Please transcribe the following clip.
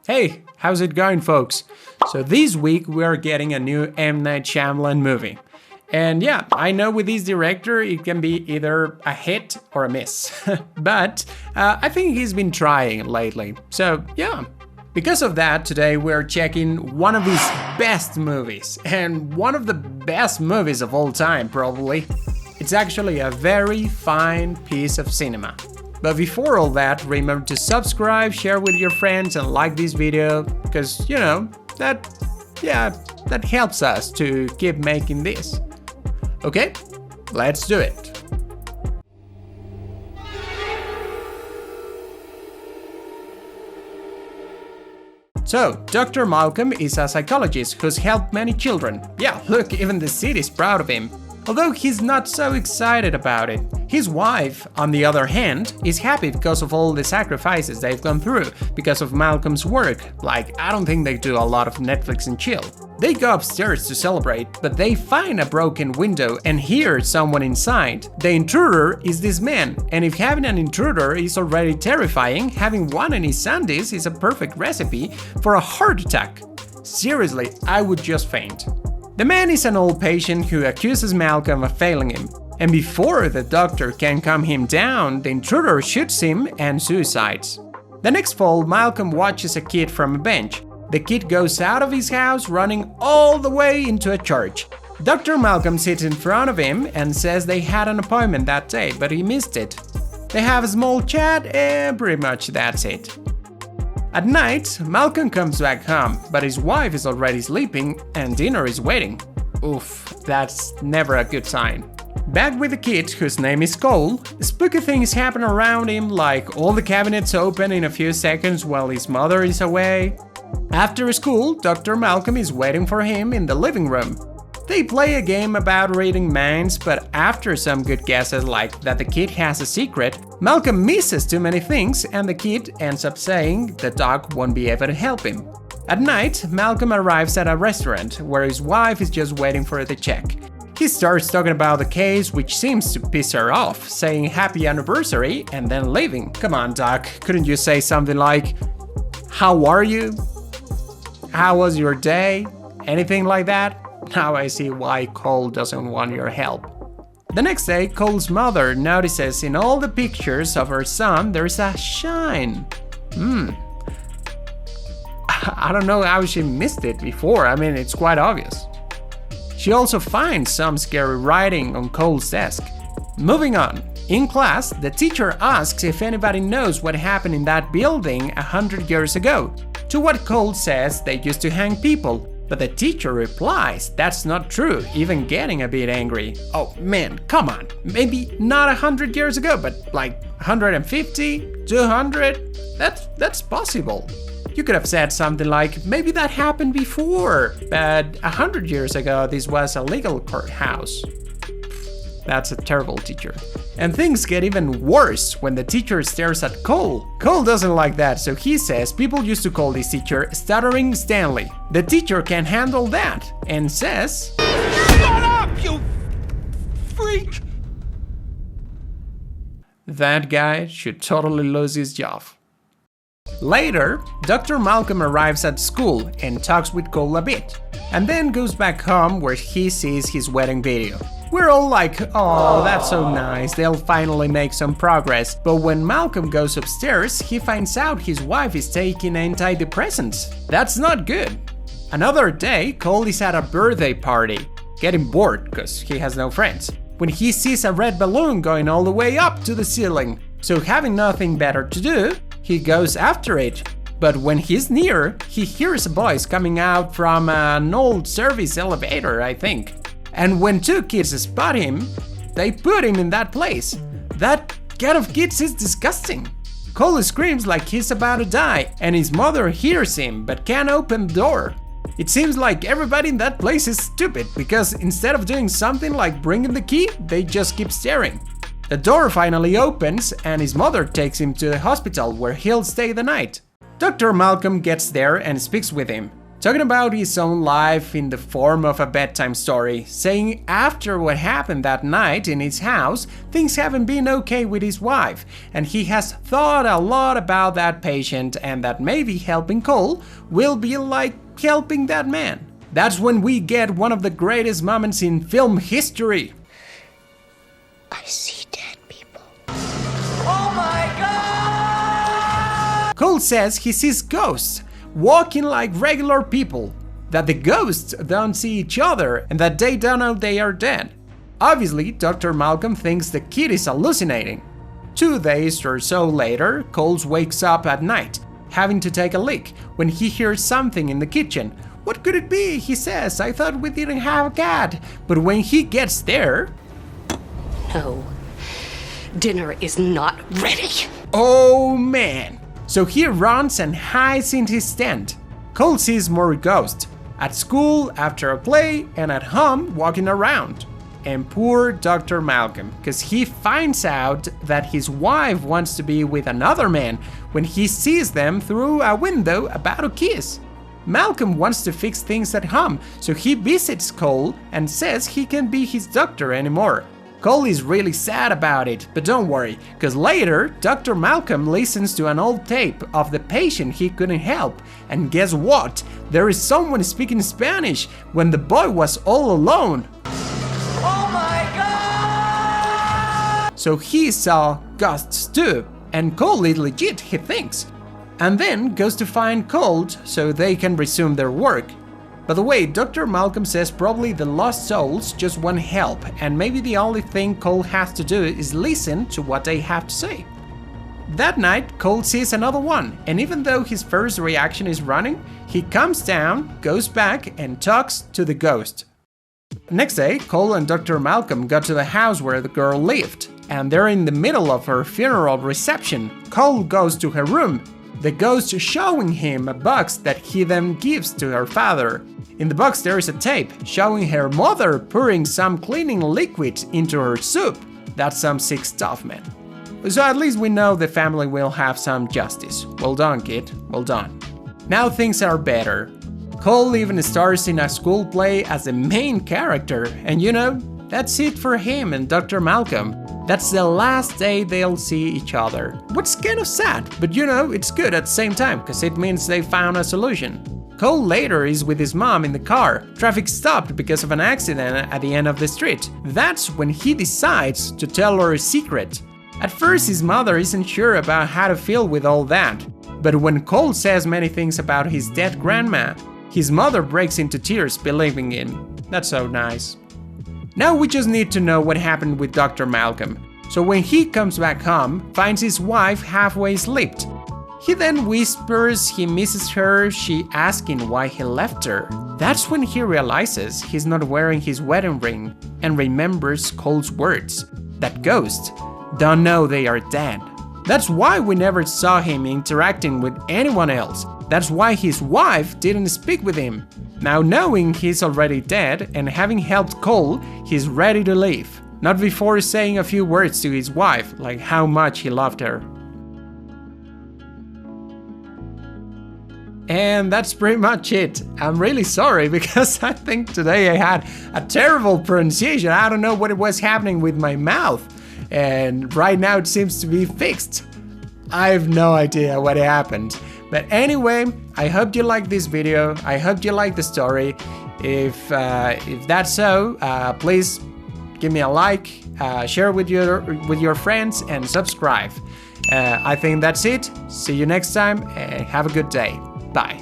Hey, how's it going, folks? So this week we are getting a new M. Night Shyamalan movie. And yeah, I know with this director it can be either a hit or a miss. But I think he's been trying lately. So yeah. Because of that, today we're checking one of his best movies. And one of the best movies of all time, probably. It's actually a very fine piece of cinema. But before all that, remember to subscribe, share with your friends and like this video, because, you know, that helps us to keep making this. Okay, let's do it. So, Dr. Malcolm is a psychologist who's helped many children. Yeah, look, even the city's proud of him. Although he's not so excited about it. His wife, on the other hand, is happy because of all the sacrifices they've gone through, because of Malcolm's work. Like, I don't think they do a lot of Netflix and chill. They go upstairs to celebrate, but they find a broken window and hear someone inside. The intruder is this man, and if having an intruder is already terrifying, having one in his Sundays is a perfect recipe for a heart attack. Seriously, I would just faint. The man is an old patient who accuses Malcolm of failing him, and before the doctor can calm him down, the intruder shoots him and suicides. The next fall, Malcolm watches a kid from a bench. The kid goes out of his house running all the way into a church. Dr. Malcolm sits in front of him and says they had an appointment that day, but he missed it. They have a small chat and pretty much that's it. At night, Malcolm comes back home, but his wife is already sleeping and dinner is waiting. Oof, that's never a good sign. Back with the kid, whose name is Cole, spooky things happen around him, like all the cabinets open in a few seconds while his mother is away. After school, Dr. Malcolm is waiting for him in the living room. They play a game about reading minds, but after some good guesses like that the kid has a secret, Malcolm misses too many things and the kid ends up saying the dog won't be able to help him. At night, Malcolm arrives at a restaurant where his wife is just waiting for the check. He starts talking about the case, which seems to piss her off, saying happy anniversary and then leaving. Come on, Doc, couldn't you say something like, "How are you? How was your day?" Anything like that? Now I see why Cole doesn't want your help. The next day, Cole's mother notices in all the pictures of her son there's a shine. I don't know how she missed it before, I mean it's quite obvious. She also finds some scary writing on Cole's desk. Moving on. In class, the teacher asks if anybody knows what happened in that building 100 years ago. To what Cole says they used to hang people. But the teacher replies that's not true, even getting a bit angry. Oh man, come on. Maybe not 100 years ago, but like 150, 200? That's possible. You could have said something like, maybe that happened before, but 100 years ago this was a legal courthouse. That's a terrible teacher. And things get even worse when the teacher stares at Cole. Cole doesn't like that, so he says people used to call this teacher Stuttering Stanley. The teacher can't handle that and says, "Shut up, you freak!" That guy should totally lose his job. Later, Dr. Malcolm arrives at school and talks with Cole a bit, and then goes back home where he sees his wedding video. We're all like, oh, that's so nice, they'll finally make some progress. But when Malcolm goes upstairs, he finds out his wife is taking antidepressants. That's not good. Another day, Cole is at a birthday party, getting bored because he has no friends, when he sees a red balloon going all the way up to the ceiling. So having nothing better to do, he goes after it. But when he's near, he hears a voice coming out from an old service elevator, I think. And when two kids spot him, they put him in that place. That kind of kids is disgusting. Cole screams like he's about to die, and his mother hears him but can't open the door. It seems like everybody in that place is stupid, because instead of doing something like bringing the key, they just keep staring. The door finally opens and his mother takes him to the hospital where he'll stay the night. Dr. Malcolm gets there and speaks with him. talking about his own life in the form of a bedtime story, saying after what happened that night in his house, things haven't been okay with his wife, and he has thought a lot about that patient and that maybe helping Cole will be like helping that man. That's when we get one of the greatest moments in film history. I see dead people. Oh my God! Cole says he sees ghosts walking like regular people, that the ghosts don't see each other and that they don't know they are dead. Obviously, Dr. Malcolm thinks the kid is hallucinating. 2 days or so later, Cole wakes up at night, having to take a leak, when he hears something in the kitchen. What could it be? He says, I thought we didn't have a cat. But when he gets there... No, dinner is not ready. Oh man! So he runs and hides in his tent. Cole sees more ghosts, at school, after a play, and at home walking around. And poor Dr. Malcolm, because he finds out that his wife wants to be with another man when he sees them through a window about to kiss. Malcolm wants to fix things at home, so he visits Cole and says he can't be his doctor anymore. Cole is really sad about it, but don't worry, because later Dr. Malcolm listens to an old tape of the patient he couldn't help, and guess what? There is someone speaking Spanish when the boy was all alone. Oh my God! So he saw ghosts too, and Cole is legit, he thinks, and then goes to find Cole so they can resume their work. By the way, Dr. Malcolm says probably the lost souls just want help, and maybe the only thing Cole has to do is listen to what they have to say. That night, Cole sees another one, and even though his first reaction is running, he comes down, goes back, and talks to the ghost. Next day, Cole and Dr. Malcolm got to the house where the girl lived, and they're in the middle of her funeral reception. Cole goes to her room, the ghost showing him a box that he then gives to her father. In the box there is a tape showing her mother pouring some cleaning liquid into her soup. That's some sick stuff, man. So at least we know the family will have some justice. Well done, kid, well done. Now things are better. Cole even stars in a school play as the main character, and you know, that's it for him and Dr. Malcolm. That's the last day they'll see each other. What's kind of sad, but you know, it's good at the same time, because it means they found a solution. Cole later is with his mom in the car. Traffic stopped because of an accident at the end of the street. That's when he decides to tell her a secret. At first, his mother isn't sure about how to feel with all that. But when Cole says many things about his dead grandma, his mother breaks into tears believing in. That's so nice. Now we just need to know what happened with Dr. Malcolm. So when he comes back home, finds his wife halfway asleep. He then whispers he misses her, she asking why he left her. That's when he realizes he's not wearing his wedding ring and remembers Cole's words. That ghosts don't know they are dead. That's why we never saw him interacting with anyone else. That's why his wife didn't speak with him. Now knowing he's already dead and having helped Cole, he's ready to leave. Not before saying a few words to his wife, like how much he loved her. And that's pretty much it. I'm really sorry because I think today I had a terrible pronunciation. I don't know what it was happening with my mouth. And right now it seems to be fixed. I have no idea what happened. But anyway, I hope you liked this video. I hope you liked the story. If that's so, please give me a like, share with your friends, and subscribe. I think that's it. See you next time, and have a good day. Bye.